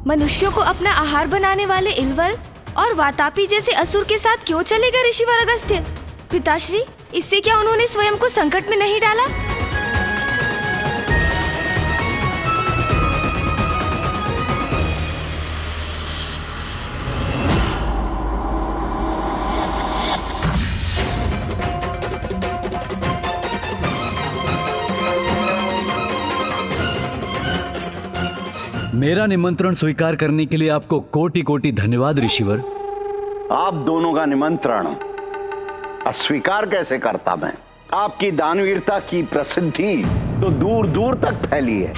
मनुष्यों को अपना आहार बनाने वाले इल्वल और वातापी जैसे असुर के साथ क्यों चलेगा ऋषिवर अगस्त्य? पिताश्री, इससे क्या उन्होंने स्वयं को संकट में नहीं डाला? मेरा निमंत्रण स्वीकार करने के लिए आपको कोटि कोटि धन्यवाद ऋषिवर। आप दोनों का निमंत्रण अस्वीकार कैसे करता मैं? आपकी दानवीरता की प्रसिद्धि तो दूर दूर तक फैली है।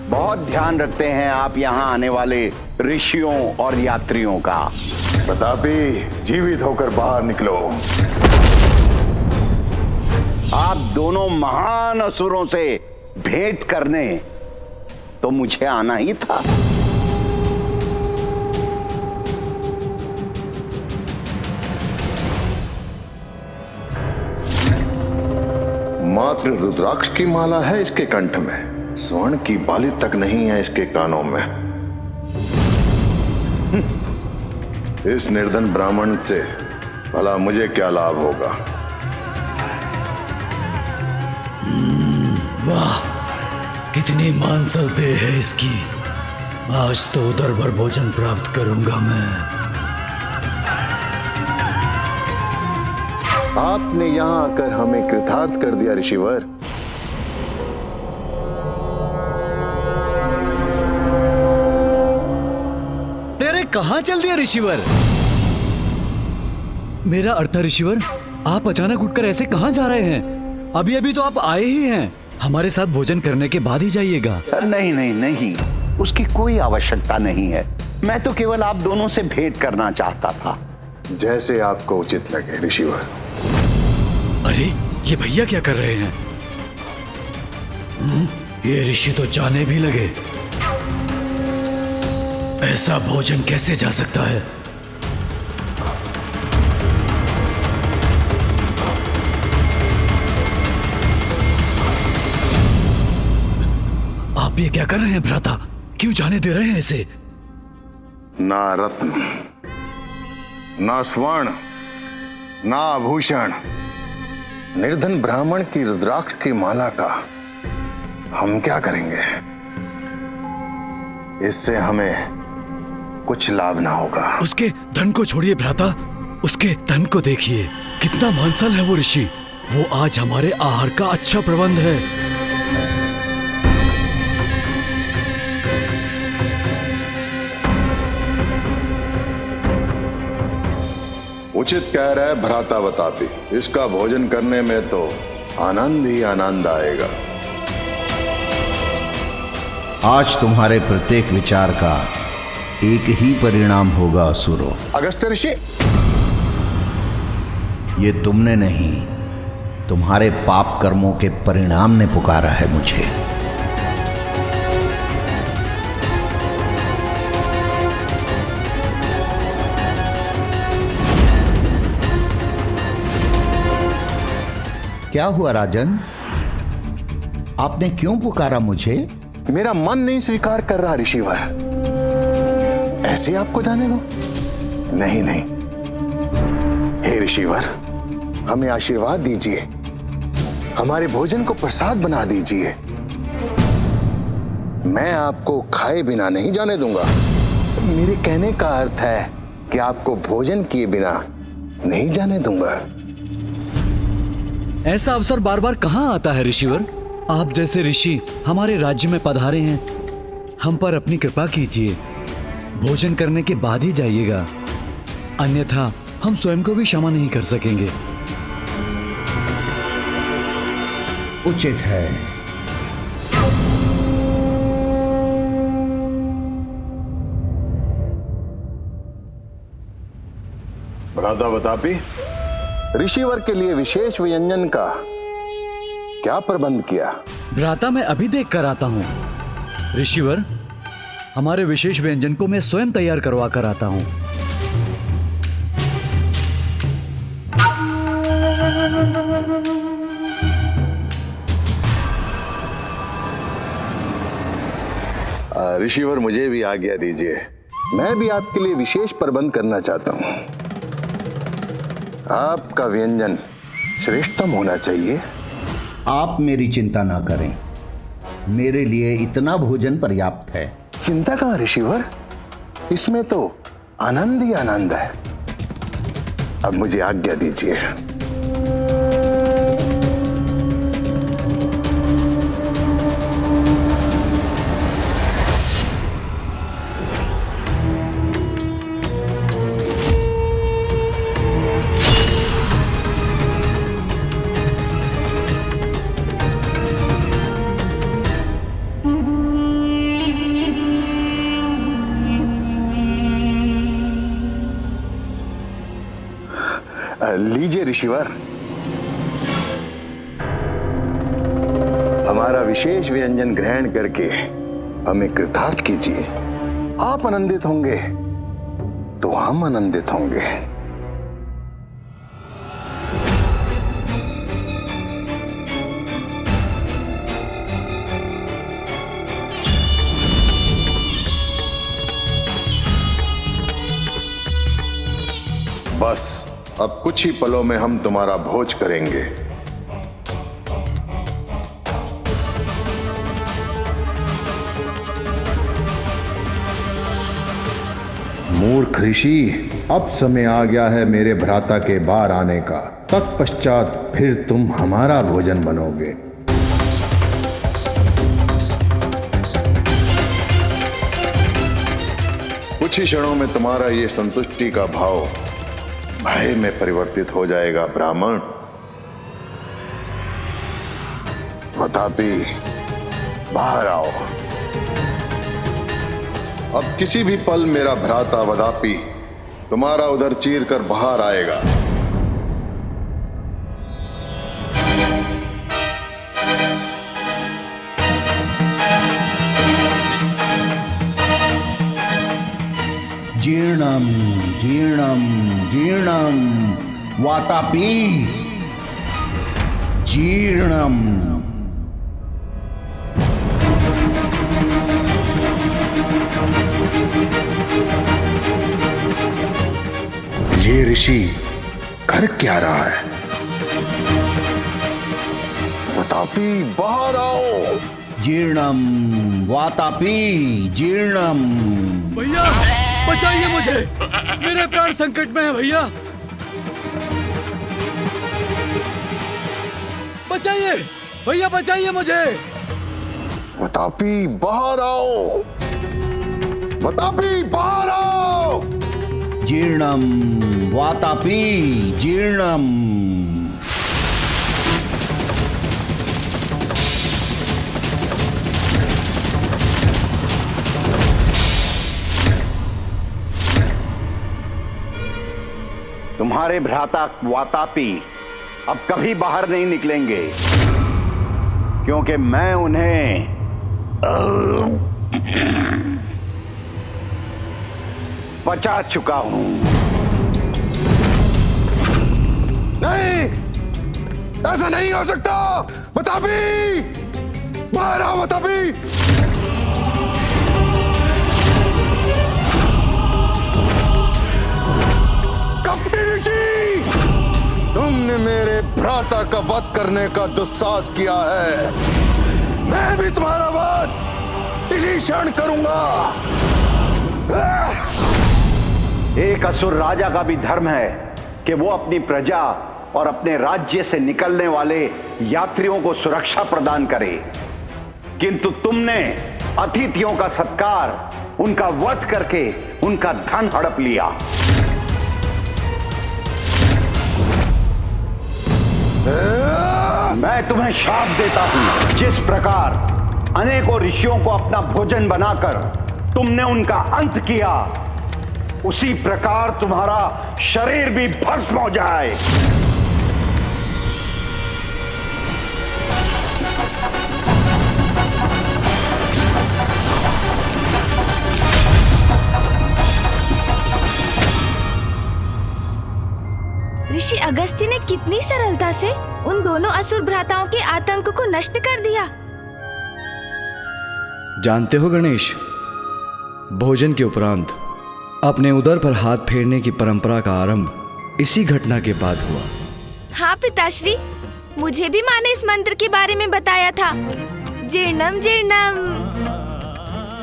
बहुत ध्यान रखते हैं आप यहाँ आने वाले ऋषियों और यात्रियों का। प्रतापी, जीवित होकर बाहर निकलो। आप दोनों महान असुरों से भेंट करने तो मुझे आना ही था। मात्र रुद्राक्ष की माला है इसके कंठ में, स्वर्ण की बाली तक नहीं है इसके कानों में। इस निर्धन ब्राह्मण से भला मुझे क्या लाभ होगा? वाह, कितनी मांसल देह है इसकी। आज तो उदर भर भोजन प्राप्त करूंगा मैं। आपने यहां आकर हमें कृतार्थ कर दिया ऋषिवर। अरे कहां चल दिया ऋषिवर? मेरा अर्थ है ऋषिवर, आप अचानक उठकर ऐसे कहां जा रहे हैं? अभी अभी तो आप आए ही हैं। हमारे साथ भोजन करने के बाद ही जाइएगा। नहीं नहीं नहीं, उसकी कोई आवश्यकता नहीं है। मैं तो केवल आप दोनों से भेंट करना चाहता था। जैसे आपको उचित लगे ऋषिवर। अरे ये भैया क्या कर रहे हैं? ये ऋषि तो जाने भी लगे। ऐसा भोजन कैसे जा सकता है? आप ये क्या कर रहे हैं भ्राता? क्यों जाने दे रहे हैं इसे? ना रत्न, ना स्वर्ण, ना आभूषण, निर्धन ब्राह्मण की रुद्राक्ष की माला का हम क्या करेंगे? इससे हमें कुछ लाभ ना होगा। उसके धन को छोड़िए भ्राता, उसके धन को देखिए। कितना मांसल है वो ऋषि। वो आज हमारे आहार का अच्छा प्रबंध है। उचित कह रहा है भ्राता बतापी। इसका भोजन करने में तो आनंद ही आनंद आएगा। आज तुम्हारे प्रत्येक विचार का एक ही परिणाम होगा असुरों। अगस्त्य ऋषि, ये तुमने नहीं, तुम्हारे पाप कर्मों के परिणाम ने पुकारा है मुझे। क्या हुआ राजन? आपने क्यों पुकारा मुझे? मेरा मन नहीं स्वीकार कर रहा ऋषिवर। ऐसे आपको जाने दो? नहीं नहीं, हे ऋषिवर, हमें आशीर्वाद दीजिए। हमारे भोजन को प्रसाद बना दीजिए। मैं आपको खाए बिना नहीं जाने दूंगा। मेरे कहने का अर्थ है कि आपको भोजन किए बिना नहीं जाने दूंगा। ऐसा अवसर बार बार कहां आता है ऋषिवर? आप जैसे ऋषि हमारे राज्य में पधारे हैं। हम पर अपनी कृपा कीजिए। भोजन करने के बाद ही जाइएगा, अन्यथा हम स्वयं को भी क्षमा नहीं कर सकेंगे। उचित है। भ्राता बतापी, ऋषिवर के लिए विशेष व्यंजन का क्या प्रबंध किया? भ्राता मैं अभी देख कर आता हूँ। ऋषिवर, हमारे विशेष व्यंजन को मैं स्वयं तैयार करवा कर आता हूँ। ऋषिवर मुझे भी आज्ञा दीजिए, मैं भी आपके लिए विशेष प्रबंध करना चाहता हूं। आपका व्यंजन श्रेष्ठतम होना चाहिए। आप मेरी चिंता ना करें, मेरे लिए इतना भोजन पर्याप्त है। चिंता कहाँ ऋषिवर, इसमें तो आनंद ही आनंद है। अब मुझे आज्ञा दीजिए। लीजिए ऋषिवर, हमारा विशेष व्यंजन ग्रहण करके हमें कृतार्थ कीजिए। आप आनंदित होंगे तो हम आनंदित होंगे। बस अब कुछ ही पलों में हम तुम्हारा भोज करेंगे। मूर्ख ऋषि, अब समय आ गया है मेरे भ्राता के बाहर आने का। तत्पश्चात फिर तुम हमारा भोजन बनोगे। कुछ ही क्षणों में तुम्हारा ये संतुष्टि का भाव भय में परिवर्तित हो जाएगा ब्राह्मण। वतापी, बाहर आओ। अब किसी भी पल मेरा भ्राता वदापी तुम्हारा उधर चीर कर बाहर आएगा। जीर्णम जीर्णम जीर्णम वातापी जीर्णम। ये ऋषि कर क्या रहा है? वतापी, बाहर आओ। जीर्णम वातापी जीर्णम। भैया बचाइए मुझे, मेरे प्राण संकट में है। भैया बचाइए, भैया बचाइए मुझे। वतापी, बाहर आओ। वतापी, बाहर आओ। जीर्णम वातापी जीर्णम। तुम्हारे भ्राता वातापी अब कभी बाहर नहीं निकलेंगे, क्योंकि मैं उन्हें पचा चुका हूं। नहीं, ऐसा नहीं हो सकता। वतापी, बाहर आओ। वतापी, कपटी ऋषि, तुमने मेरे भ्राता का वध करने का दुस्साहस किया है। मैं भी तुम्हारा वध इसी क्षण करूंगा। एक असुर राजा का भी धर्म है कि वो अपनी प्रजा और अपने राज्य से निकलने वाले यात्रियों को सुरक्षा प्रदान करे, किंतु तुमने अतिथियों का सत्कार, उनका वध करके उनका धन हड़प लिया। मैं तुम्हें शाप देता हूं, जिस प्रकार अनेकों ऋषियों को अपना भोजन बनाकर तुमने उनका अंत किया, उसी प्रकार तुम्हारा शरीर भी भस्म हो जाए। ऋषि अगस्त्य ने कितनी सरलता से उन दोनों असुर भ्राताओं के आतंक को नष्ट कर दिया। जानते हो गणेश, भोजन के उपरांत अपने उदर पर हाथ फेरने की परंपरा का आरंभ इसी घटना के बाद हुआ। हाँ पिताश्री, मुझे भी माँ ने इस मंत्र के बारे में बताया था, जीर्णम जीर्णम।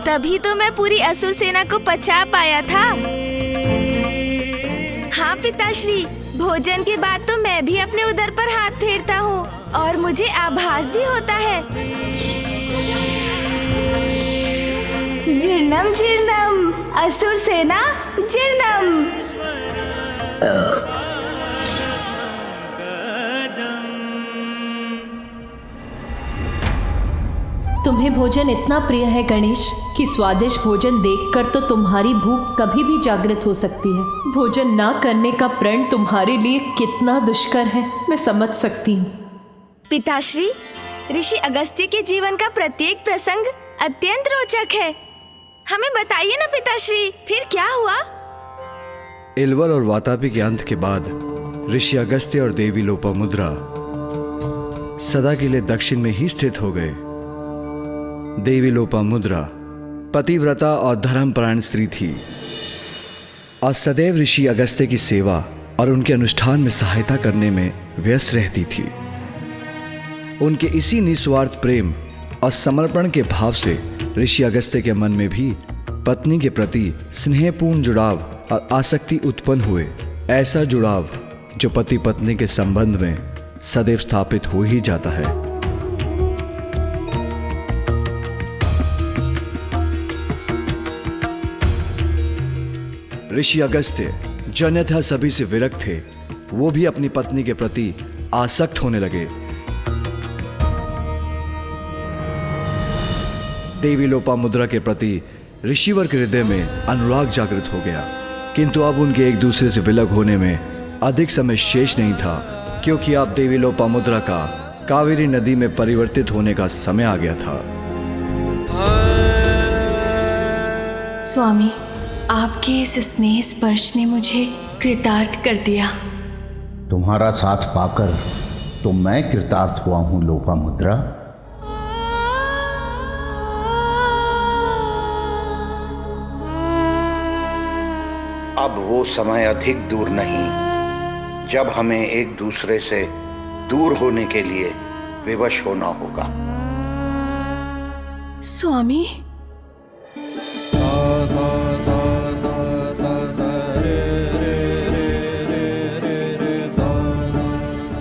तभी तो मैं पूरी असुर सेना को पचा पाया था। हाँ पिताश्री, भोजन के बाद तो मैं भी अपने उदर पर हाथ फेरता हूँ और मुझे आभास भी होता है। जीर्णम जीर्णम, असुर सेना जीर्णम। तुम्हें भोजन इतना प्रिय है गणेश कि स्वादिष्ट भोजन देखकर तो तुम्हारी भूख कभी भी जागृत हो सकती है। भोजन ना करने का प्रण तुम्हारे लिए कितना दुष्कर है, मैं समझ सकती हूँ। पिताश्री, ऋषि अगस्त्य के जीवन का प्रत्येक प्रसंग अत्यंत रोचक है। हमें बताइए ना पिताश्री, फिर क्या हुआ? इल्वर और वातापी के अंत के बाद ऋषि अगस्त्य और देवी लोपामुद्रा सदा के लिए दक्षिण में ही स्थित हो गए। देवी लोपामुद्रा पतिव्रता और धर्मपरायण स्त्री थी और सदैव ऋषि अगस्त्य की सेवा और उनके अनुष्ठान में सहायता करने में व्यस्त रहती थी। उनके इसी निस्वार्थ प्रेम और समर्पण के भाव से ऋषि अगस्त्य के मन में भी पत्नी के प्रति स्नेहपूर्ण जुड़ाव और आसक्ति उत्पन्न हुए। ऐसा जुड़ाव जो पति पत्नी के संबंध में सदैव स्थापित हो ही जाता है। ऋषि अगस्त्य जो अन्यथा सभी से विरक्त थे, वो भी अपनी पत्नी के प्रति आसक्त होने लगे। देवी लोपामुद्रा के प्रति ऋषिवर के हृदय में अनुराग जागृत हो गया, किंतु अब उनके एक दूसरे से विलग होने में अधिक समय शेष नहीं था, क्योंकि अब देवी लोपामुद्रा का कावेरी नदी में परिवर्तित होने का समय आ गया था। स्वामी, आपके इस स्नेह स्पर्श ने मुझे कृतार्थ कर दिया। तुम्हारा साथ पाकर तो मैं कृतार्थ हुआ हूं लोपामुद्रा। अब वो समय अधिक दूर नहीं जब हमें एक दूसरे से दूर होने के लिए विवश होना होगा। स्वामी,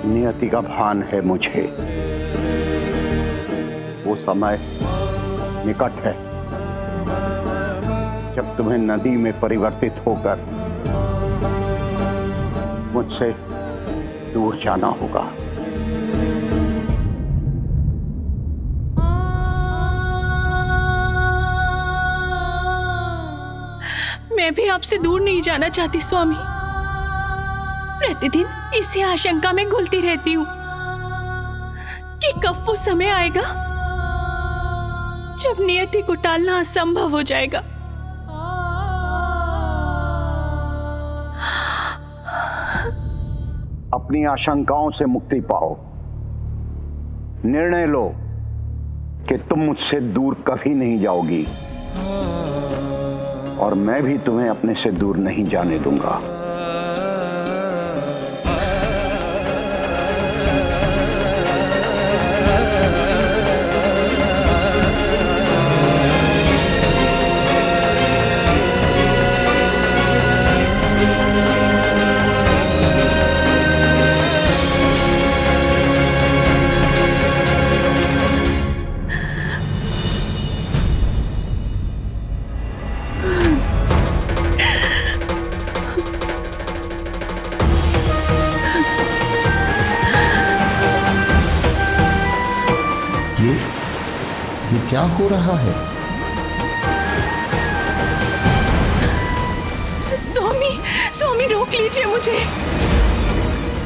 नियति का भान है मुझे, वो समय निकट है जब तुम्हें नदी में परिवर्तित होकर मुझसे दूर जाना होगा। मैं भी आपसे दूर नहीं जाना चाहती स्वामी। प्रतिदिन इसी आशंका में घुलती रहती हूँ कि कब वो समय आएगा जब नियति को टालना असंभव हो जाएगा। अपनी आशंकाओं से मुक्ति पाओ, निर्णय लो कि तुम मुझसे दूर कभी नहीं जाओगी और मैं भी तुम्हें अपने से दूर नहीं जाने दूंगा। ये क्या हो रहा है? स्वामी, स्वामी रोक लीजिए मुझे।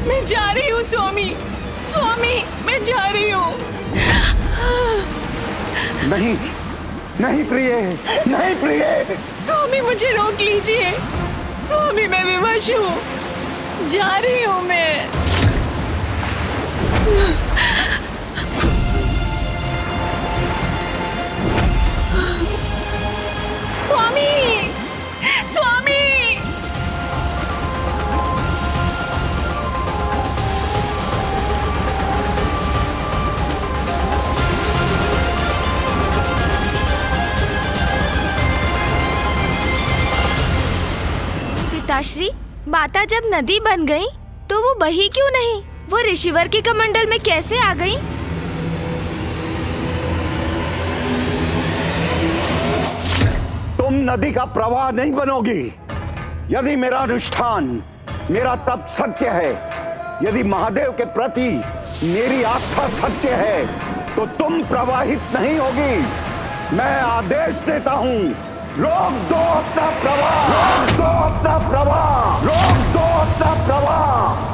मैं जा रही हूँ स्वामी, स्वामी मैं जा रही हूँ। नहीं, नहीं प्रिय, नहीं प्रिय। स्वामी मुझे रोक लीजिए। स्वामी मैं विवश हूँ, जा रही हूँ मैं। स्वामी, पिताश्री, माता जब नदी बन गई तो वो बही क्यों नहीं? वो ऋषिवर के कमंडल में कैसे आ गई? तुम नदी का प्रवाह नहीं बनोगी। यदि मेरा अनुष्ठान, मेरा तप सत्य है, यदि महादेव के प्रति मेरी आस्था सत्य है, तो तुम प्रवाहित नहीं होगी। मैं आदेश देता हूं, रोक दो अपना प्रवाह, रोक दो अपना प्रवाह, रोक दो अपना प्रवाह।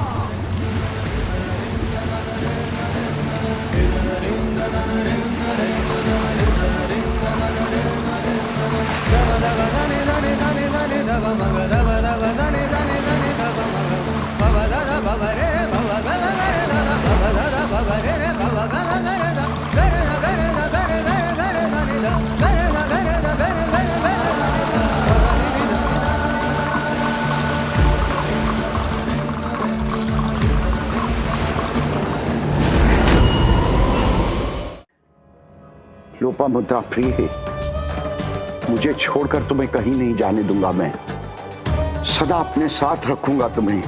लोपामुद्रा प्रिय, मुझे छोड़कर तुम्हें कहीं नहीं जाने दूंगा। मैं सदा अपने साथ रखूंगा तुम्हें।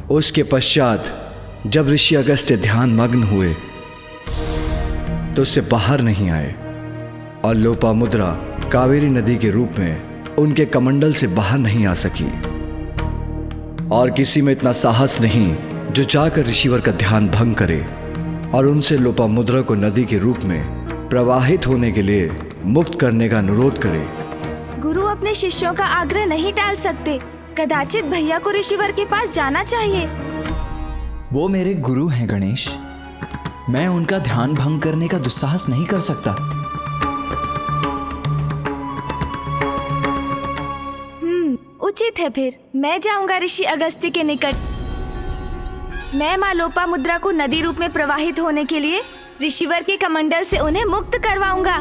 उसके पश्चात जब ऋषि अगस्त्य ध्यान मग्न हुए तो उससे बाहर नहीं आए और लोपामुद्रा कावेरी नदी के रूप में उनके कमंडल से बाहर नहीं आ सकी। और किसी में इतना साहस नहीं जो जाकर ऋषिवर का ध्यान भंग करे और उनसे लोपामुद्रा को नदी के रूप में प्रवाहित होने के लिए मुक्त करने का अनुरोध करे। गुरु अपने शिष्यों का आग्रह नहीं टाल सकते। कदाचित भैया को ऋषिवर के पास जाना चाहिए। वो मेरे गुरु हैं गणेश, मैं उनका ध्यान भंग करने का दुस्साहस नहीं कर सकता। उचित है, फिर मैं जाऊंगा ऋषि अगस्त्य के निकट। मैं माँ लोपामुद्रा को नदी रूप में प्रवाहित होने के लिए ऋषिवर के कमंडल से उन्हें मुक्त करवाऊंगा।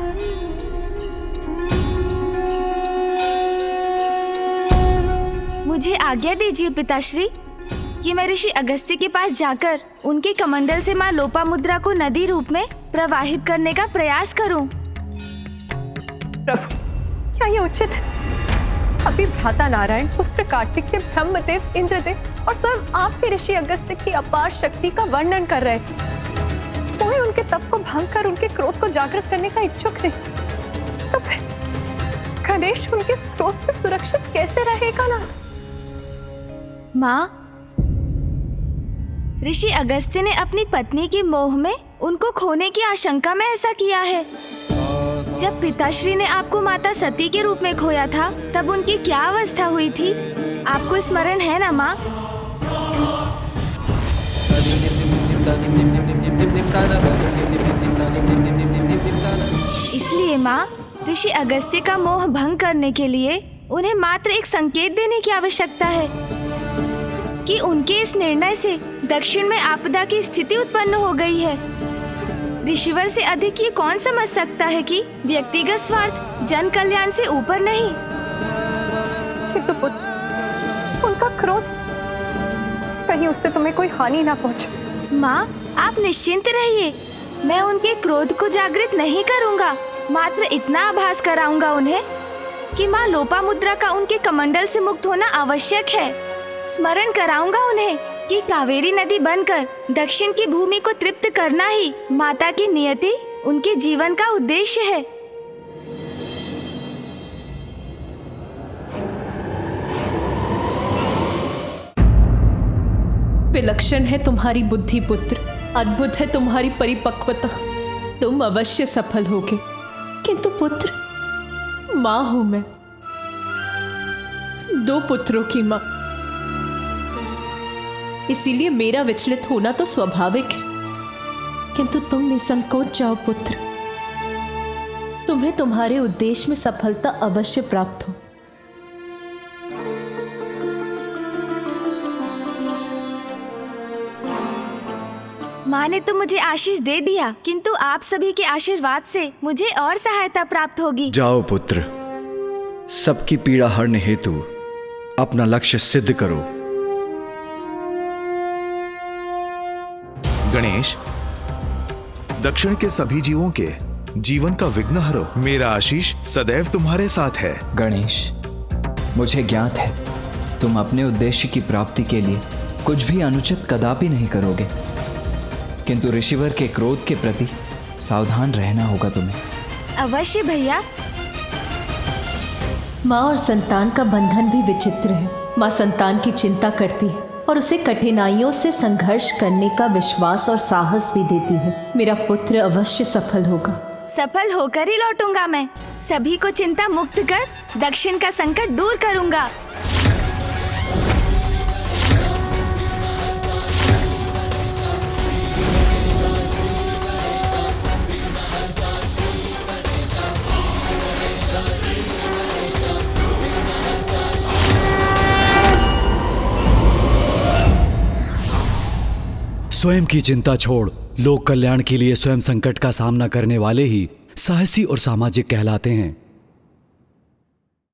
मुझे आज्ञा दीजिए पिताश्री कि मैं ऋषि अगस्त्य के पास जाकर उनके कमंडल से माँ लोपामुद्रा को नदी रूप में प्रवाहित करने का प्रयास करूं। प्रभु, क्या ये उचित है? अभी भ्राता नारायण, पुत्र कार्तिकेय, ब्रह्मदेव, इंद्रदेव और स्वयं आप भी ऋषि अगस्त्य की अपार शक्ति का वर्णन कर रहे थे। कोई उनके तप को भंग कर उनके क्रोध को जागृत करने का इच्छुक नहीं, तो फिर गणेश उनके क्रोध से सुरक्षित कैसे रहेगा ना? माँ, ऋषि अगस्त्य ने अपनी पत्नी के मोह में उनको खोने की आशंका में ऐसा किया है। जब पिताश्री ने आपको माता सती के रूप में खोया था, तब उनकी क्या अवस्था हुई थी, आपको स्मरण है ना माँ? इसलिए माँ, ऋषि अगस्त्य का मोह भंग करने के लिए उन्हें मात्र एक संकेत देने की आवश्यकता है कि उनके इस निर्णय से दक्षिण में आपदा की स्थिति उत्पन्न हो गई है। ऋषिवर से अधिक ये कौन समझ सकता है कि व्यक्तिगत स्वार्थ जन कल्याण से ऊपर नहीं। किंतु पुत्र, उनका क्रोध, कहीं उससे तुम्हें कोई हानि ना पहुंचे। माँ, आप निश्चिंत रहिए, मैं उनके क्रोध को जागृत नहीं करूँगा। मात्र इतना आभास कराऊंगा उन्हें कि माँ लोपामुद्रा का उनके कमंडल से मुक्त होना आवश्यक है। स्मरण कराऊंगा उन्हें कि कावेरी नदी बनकर दक्षिण की भूमि को तृप्त करना ही माता की नियति, उनके जीवन का उद्देश्य है। विलक्षण है तुम्हारी बुद्धि पुत्र, अद्भुत है तुम्हारी परिपक्वता। तुम अवश्य सफल होगे। किंतु पुत्र, माँ हूं मैं, 2 पुत्रों की माँ, इसीलिए मेरा विचलित होना तो स्वाभाविक है। किंतु तुम निसंकोच जाओ पुत्र, तुम्हें तुम्हारे उद्देश्य में सफलता अवश्य प्राप्त हो। माँ ने तो मुझे आशीष दे दिया, किंतु आप सभी के आशीर्वाद से मुझे और सहायता प्राप्त होगी। जाओ पुत्र, सबकी पीड़ा हरने हेतु अपना लक्ष्य सिद्ध करो। गणेश, दक्षिण के सभी जीवों के जीवन का विघ्न हरो, मेरा आशीष सदैव तुम्हारे साथ है। गणेश, मुझे ज्ञात है तुम अपने उद्देश्य की प्राप्ति के लिए कुछ भी अनुचित कदापि नहीं करोगे, किंतु ऋषिवर के क्रोध के प्रति सावधान रहना होगा तुम्हें। अवश्य भैया। माँ और संतान का बंधन भी विचित्र है। माँ संतान की चिंता करती है और उसे कठिनाइयों से संघर्ष करने का विश्वास और साहस भी देती है। मेरा पुत्र अवश्य सफल होगा। सफल होकर ही लौटूंगा मैं। सभी को चिंता मुक्त कर दक्षिण का संकट दूर करूंगा। स्वयं की चिंता छोड़ लोक कल्याण के लिए स्वयं संकट का सामना करने वाले ही साहसी और सामाजिक कहलाते हैं।